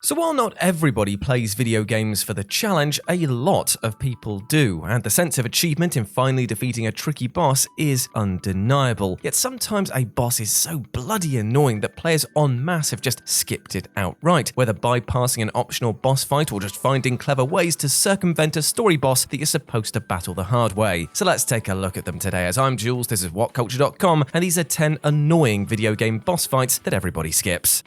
So while not everybody plays video games for the challenge, a lot of people do, and the sense of achievement in finally defeating a tricky boss is undeniable. Yet sometimes a boss is so bloody annoying that players en masse have just skipped it outright, whether bypassing an optional boss fight or just finding clever ways to circumvent a story boss that you're supposed to battle the hard way. So let's take a look at them today. As I'm Jules, this is WhatCulture.com, and these are 10 annoying video game boss fights that everybody skips.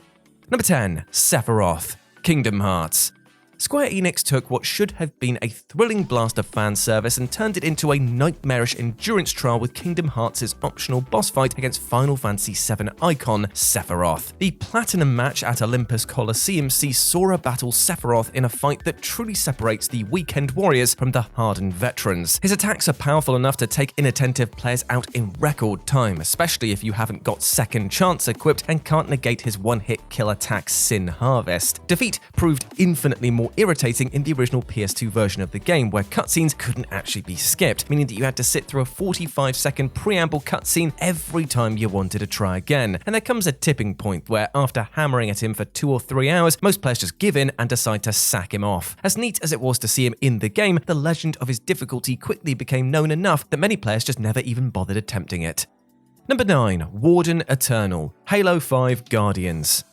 Number 10. SEPHIROTH. Kingdom Hearts. Square Enix took what should have been a thrilling blast of fan service and turned it into a nightmarish endurance trial with Kingdom Hearts' optional boss fight against Final Fantasy VII icon Sephiroth. The Platinum match at Olympus Coliseum sees Sora battle Sephiroth in a fight that truly separates the weekend warriors from the hardened veterans. His attacks are powerful enough to take inattentive players out in record time, especially if you haven't got Second Chance equipped and can't negate his one-hit kill attack Sin Harvest. Defeat proved infinitely more irritating in the original PS2 version of the game, where cutscenes couldn't actually be skipped, meaning that you had to sit through a 45-second preamble cutscene every time you wanted to try again. And there comes a tipping point where, after hammering at him for 2 or 3 hours, most players just give in and decide to sack him off. As neat as it was to see him in the game, the legend of his difficulty quickly became known enough that many players just never even bothered attempting it. Number 9. Warden Eternal. Halo 5 Guardians.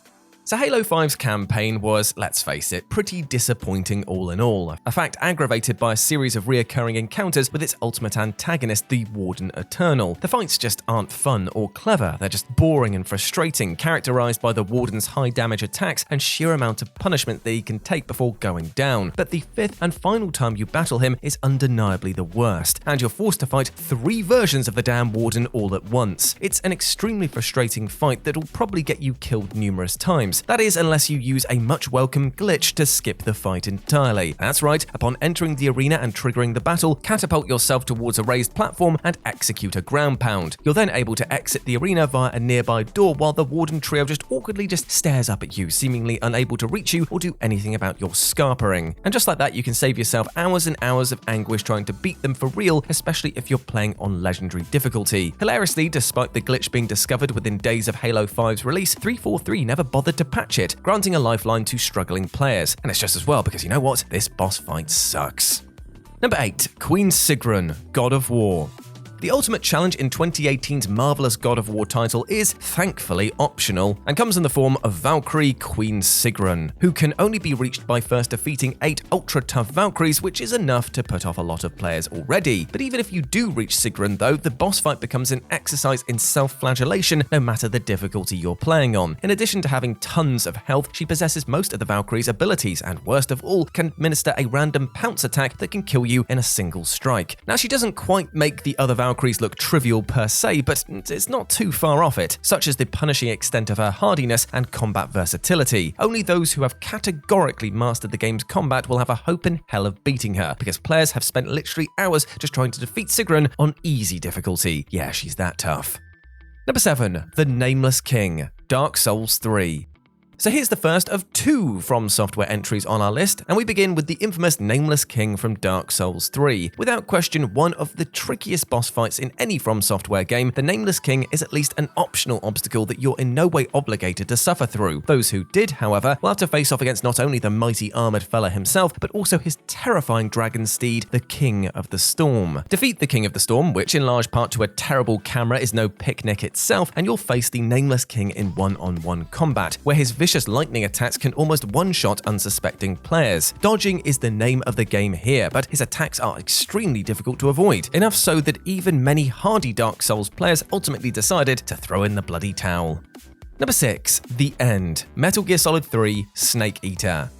So Halo 5's campaign was, let's face it, pretty disappointing all in all, a fact aggravated by a series of reoccurring encounters with its ultimate antagonist, the Warden Eternal. The fights just aren't fun or clever, they're just boring and frustrating, characterized by the Warden's high damage attacks and sheer amount of punishment that he can take before going down. But the 5th and final time you battle him is undeniably the worst, and you're forced to fight 3 versions of the damn Warden all at once. It's an extremely frustrating fight that'll probably get you killed numerous times. That is, unless you use a much welcome glitch to skip the fight entirely. That's right, upon entering the arena and triggering the battle, catapult yourself towards a raised platform and execute a ground pound. You're then able to exit the arena via a nearby door while the Warden trio just awkwardly stares up at you, seemingly unable to reach you or do anything about your scarpering. And just like that, you can save yourself hours and hours of anguish trying to beat them for real, especially if you're playing on legendary difficulty. Hilariously, despite the glitch being discovered within days of Halo 5's release, 343 never bothered to patch it, granting a lifeline to struggling players. And it's just as well, because you know what? This boss fight sucks. Number 8. Queen SIGRUN, God of War. The ultimate challenge in 2018's marvelous God of War title is, thankfully, optional, and comes in the form of Valkyrie Queen SIGRUN, who can only be reached by first defeating 8 ultra-tough Valkyries, which is enough to put off a lot of players already. But even if you do reach SIGRUN though, the boss fight becomes an exercise in self-flagellation no matter the difficulty you're playing on. In addition to having tons of health, she possesses most of the Valkyrie's abilities, and worst of all, can administer a random pounce attack that can kill you in a single strike. Now, she doesn't quite make the other Valkyries look trivial per se, but it's not too far off it, such as the punishing extent of her hardiness and combat versatility. Only those who have categorically mastered the game's combat will have a hope in hell of beating her, because players have spent literally hours just trying to defeat SIGRUN on easy difficulty. Yeah, she's that tough. Number 7. The Nameless King, Dark Souls 3. So here's the first of 2 From Software entries on our list, and we begin with the infamous Nameless King from Dark Souls 3. Without question, one of the trickiest boss fights in any From Software game, the Nameless King is at least an optional obstacle that you're in no way obligated to suffer through. Those who did, however, will have to face off against not only the mighty armoured fella himself, but also his terrifying dragon steed, the King of the Storm. Defeat the King of the Storm, which in large part to a terrible camera is no picnic itself, and you'll face the Nameless King in one-on-one combat, where his vicious lightning attacks can almost one-shot unsuspecting players. Dodging is the name of the game here, but his attacks are extremely difficult to avoid, enough so that even many hardy Dark Souls players ultimately decided to throw in the bloody towel. Number 6. The End, Metal Gear Solid 3 Snake Eater.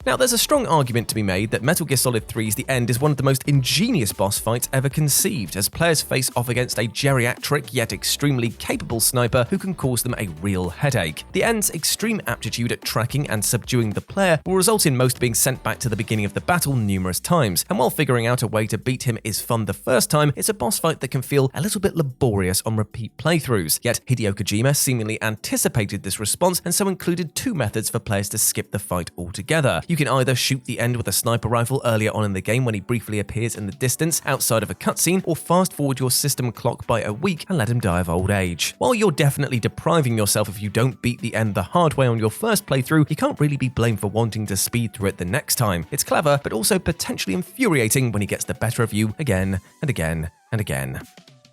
Now, there's a strong argument to be made that Metal Gear Solid 3's The End is one of the most ingenious boss fights ever conceived, as players face off against a geriatric yet extremely capable sniper who can cause them a real headache. The End's extreme aptitude at tracking and subduing the player will result in most being sent back to the beginning of the battle numerous times, and while figuring out a way to beat him is fun the first time, it's a boss fight that can feel a little bit laborious on repeat playthroughs. Yet Hideo Kojima seemingly anticipated this response and so included 2 methods for players to skip the fight altogether. You can either shoot the end with a sniper rifle earlier on in the game when he briefly appears in the distance outside of a cutscene, or fast forward your system clock by a week and let him die of old age. While you're definitely depriving yourself if you don't beat the end the hard way on your first playthrough, you can't really be blamed for wanting to speed through it the next time. It's clever, but also potentially infuriating when he gets the better of you again and again and again.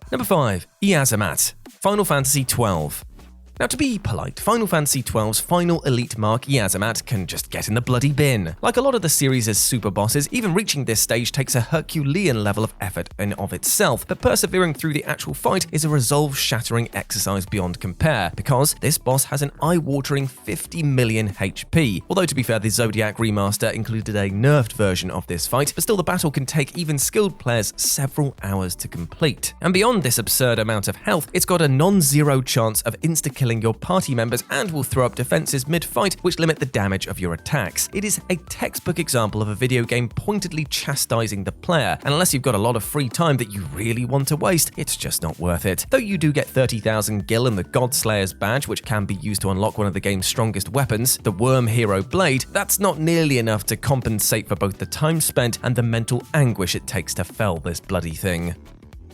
Number 5. YIAZMAT, Final Fantasy XII. Now, to be polite, Final Fantasy XII's final elite mark, YIAZMAT, can just get in the bloody bin. Like a lot of the series' super bosses, even reaching this stage takes a Herculean level of effort in of itself, but persevering through the actual fight is a resolve-shattering exercise beyond compare, because this boss has an eye-watering 50 million HP. Although, to be fair, the Zodiac remaster included a nerfed version of this fight, but still the battle can take even skilled players several hours to complete. And beyond this absurd amount of health, it's got a non-zero chance of insta-killing your party members and will throw up defenses mid-fight which limit the damage of your attacks. It is a textbook example of a video game pointedly chastising the player, and unless you've got a lot of free time that you really want to waste, it's just not worth it. Though you do get 30,000 gil and the Godslayer's badge, which can be used to unlock one of the game's strongest weapons, the Worm Hero Blade, that's not nearly enough to compensate for both the time spent and the mental anguish it takes to fell this bloody thing.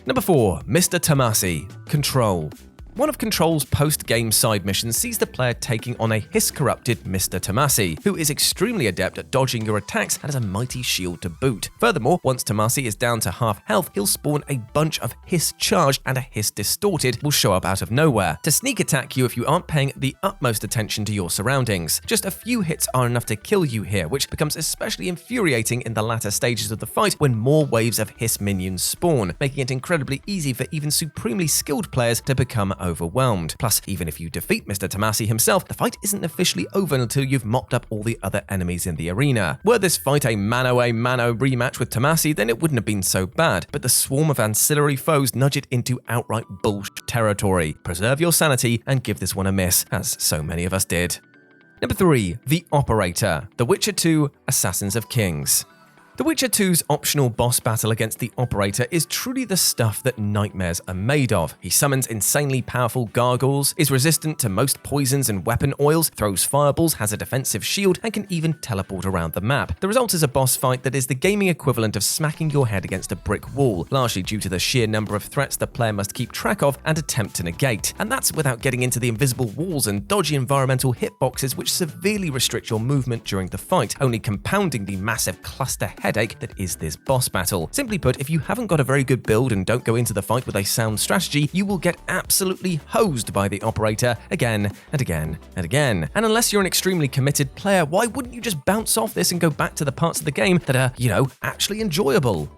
Number 4. Mr. Tamasi, Control. One of Control's post-game side missions sees the player taking on a hiss-corrupted Mr. Tamasi, who is extremely adept at dodging your attacks and has a mighty shield to boot. Furthermore, once Tamasi is down to half health, he'll spawn a bunch of Hiss Charged and a Hiss Distorted will show up out of nowhere to sneak attack you if you aren't paying the utmost attention to your surroundings. Just a few hits are enough to kill you here, which becomes especially infuriating in the latter stages of the fight when more waves of Hiss minions spawn, making it incredibly easy for even supremely skilled players to become overwhelmed. Plus, even if you defeat Mr. Tamasi himself, the fight isn't officially over until you've mopped up all the other enemies in the arena. Were this fight a mano-a-mano rematch with Tamasi, then it wouldn't have been so bad, but the swarm of ancillary foes nudge it into outright bullshit territory. Preserve your sanity and give this one a miss, as so many of us did. Number 3. The Operator, The Witcher 2, Assassins of Kings. The Witcher 2's optional boss battle against the Operator is truly the stuff that nightmares are made of. He summons insanely powerful gargoyles, is resistant to most poisons and weapon oils, throws fireballs, has a defensive shield, and can even teleport around the map. The result is a boss fight that is the gaming equivalent of smacking your head against a brick wall, largely due to the sheer number of threats the player must keep track of and attempt to negate. And that's without getting into the invisible walls and dodgy environmental hitboxes which severely restrict your movement during the fight, only compounding the massive cluster headache that is this boss battle. Simply put, if you haven't got a very good build and don't go into the fight with a sound strategy, you will get absolutely hosed by the Operator again and again and again. And unless you're an extremely committed player, why wouldn't you just bounce off this and go back to the parts of the game that are, actually enjoyable?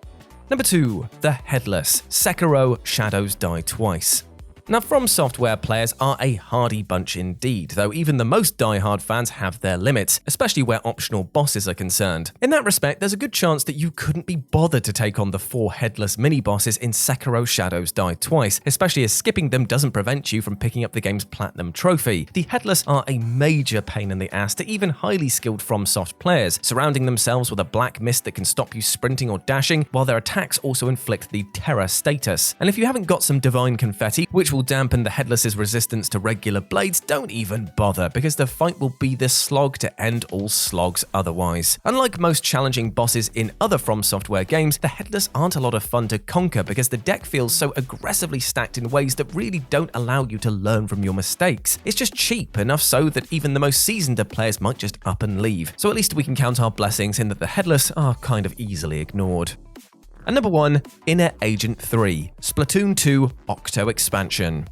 Number 2. The Headless, Sekiro Shadows Die Twice. Now, From Software players are a hardy bunch indeed, though even the most die-hard fans have their limits, especially where optional bosses are concerned. In that respect, there's a good chance that you couldn't be bothered to take on the 4 headless mini-bosses in Sekiro Shadows Die Twice, especially as skipping them doesn't prevent you from picking up the game's Platinum Trophy. The Headless are a major pain in the ass to even highly skilled FromSoft players, surrounding themselves with a black mist that can stop you sprinting or dashing, while their attacks also inflict the Terror status. And if you haven't got some divine confetti, which will dampen the Headless's resistance to regular blades, don't even bother, because the fight will be the slog to end all slogs otherwise. Unlike most challenging bosses in other From Software games, the Headless aren't a lot of fun to conquer because the deck feels so aggressively stacked in ways that really don't allow you to learn from your mistakes. It's just cheap, enough so that even the most seasoned of players might just up and leave. So at least we can count our blessings in that the Headless are kind of easily ignored. And number 1, Inner Agent 3, Splatoon 2 OCTO Expansion.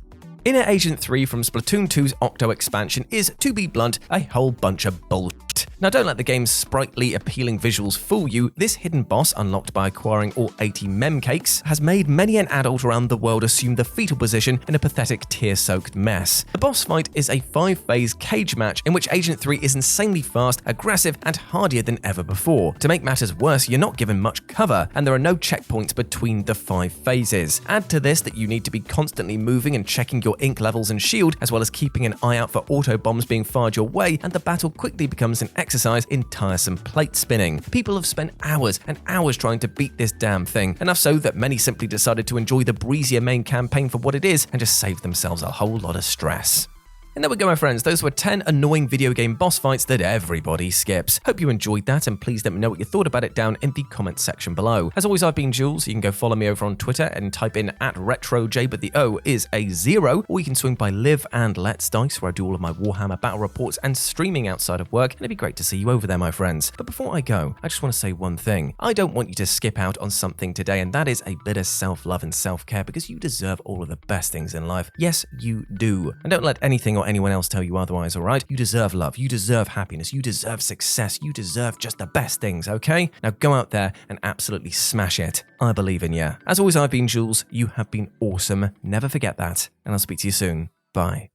Inner Agent 3 from Splatoon 2's OCTO expansion is, to be blunt, a whole bunch of bullshit. Now, don't let the game's sprightly, appealing visuals fool you. This hidden boss, unlocked by acquiring all 80 mem cakes, has made many an adult around the world assume the fetal position in a pathetic tear-soaked mess. The boss fight is a 5-phase cage match in which Agent 3 is insanely fast, aggressive, and hardier than ever before. To make matters worse, you're not given much cover, and there are no checkpoints between the 5 phases. Add to this that you need to be constantly moving and checking your ink levels and shield, as well as keeping an eye out for auto bombs being fired your way, and the battle quickly becomes an exercise in tiresome plate spinning. People have spent hours and hours trying to beat this damn thing, enough so that many simply decided to enjoy the breezier main campaign for what it is and just save themselves a whole lot of stress. And there we go, my friends. Those were 10 annoying video game boss fights that everybody skips. Hope you enjoyed that, and please let me know what you thought about it down in the comments section below. As always, I've been Jules. You can go follow me over on Twitter and type in @RetroJ, but the O is a 0. Or you can swing by Live and Let's Dice, where I do all of my Warhammer battle reports and streaming outside of work, and it'd be great to see you over there, my friends. But before I go, I just want to say one thing. I don't want you to skip out on something today, and that is a bit of self-love and self-care, because you deserve all of the best things in life. Yes, you do. And don't let anything or anyone else tell you otherwise, alright? You deserve love, you deserve happiness, you deserve success, you deserve just the best things, okay? Now go out there and absolutely smash it. I believe in you. As always, I've been Jules. You have been awesome. Never forget that. And I'll speak to you soon. Bye.